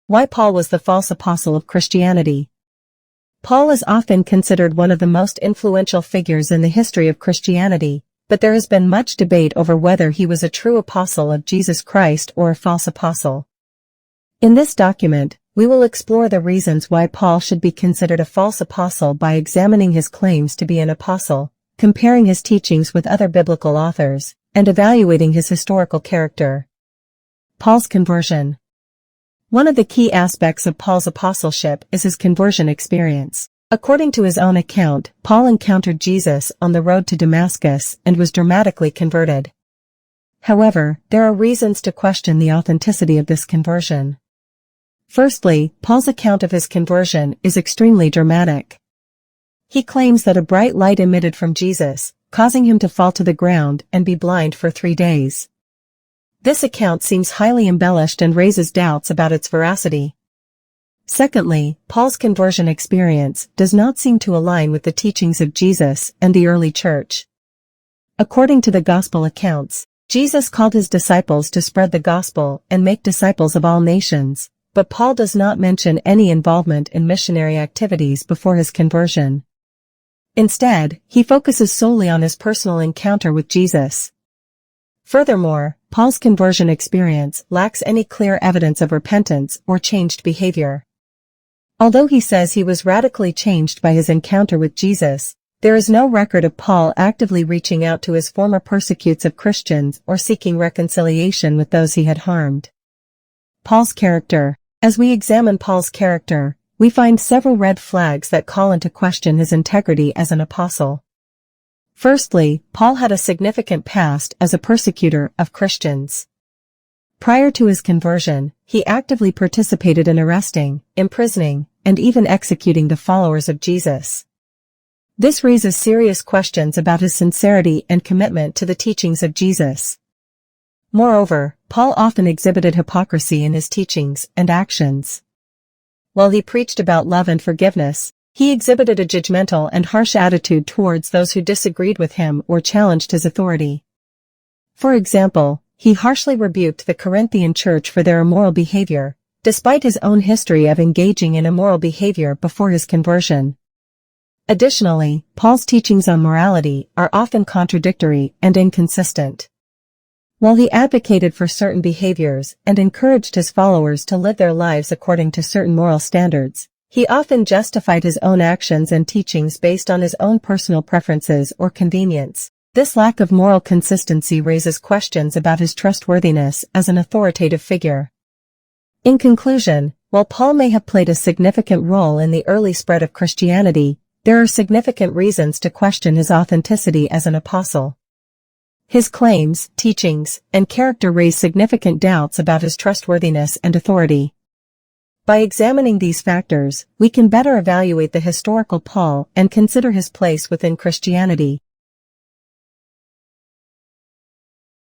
Why Paul was the false apostle of Christianity. Paul is often considered one of the most influential figures in the history of Christianity, but there has been much debate over whether he was a true apostle of Jesus Christ or a false apostle. In this document, we will explore the reasons why Paul should be considered a false apostle by examining his claims to be an apostle, comparing his teachings with other biblical authors, and evaluating his historical character. Paul's conversion. One of the key aspects of Paul's apostleship is his conversion experience. According to his own account, Paul encountered Jesus on the road to Damascus and was dramatically converted. However, there are reasons to question the authenticity of this conversion. Firstly, Paul's account of his conversion is extremely dramatic. He claims that a bright light emitted from Jesus, causing him to fall to the ground and be blind for 3 days. This account seems highly embellished and raises doubts about its veracity. Secondly, Paul's conversion experience does not seem to align with the teachings of Jesus and the early church. According to the gospel accounts, Jesus called his disciples to spread the gospel and make disciples of all nations, but Paul does not mention any involvement in missionary activities before his conversion. Instead, he focuses solely on his personal encounter with Jesus. Furthermore, Paul's conversion experience lacks any clear evidence of repentance or changed behavior. Although he says he was radically changed by his encounter with Jesus, there is no record of Paul actively reaching out to his former persecutors of Christians or seeking reconciliation with those he had harmed. Paul's character. As we examine Paul's character, we find several red flags that call into question his integrity as an apostle. Firstly, Paul had a significant past as a persecutor of Christians. Prior to his conversion, he actively participated in arresting, imprisoning, and even executing the followers of Jesus. This raises serious questions about his sincerity and commitment to the teachings of Jesus. Moreover, Paul often exhibited hypocrisy in his teachings and actions. While he preached about love and forgiveness, he exhibited a judgmental and harsh attitude towards those who disagreed with him or challenged his authority. For example, he harshly rebuked the Corinthian church for their immoral behavior, despite his own history of engaging in immoral behavior before his conversion. Additionally, Paul's teachings on morality are often contradictory and inconsistent. While he advocated for certain behaviors and encouraged his followers to live their lives according to certain moral standards, he often justified his own actions and teachings based on his own personal preferences or convenience. This lack of moral consistency raises questions about his trustworthiness as an authoritative figure. In conclusion, while Paul may have played a significant role in the early spread of Christianity, there are significant reasons to question his authenticity as an apostle. His claims, teachings, and character raise significant doubts about his trustworthiness and authority. By examining these factors, we can better evaluate the historical Paul and consider his place within Christianity.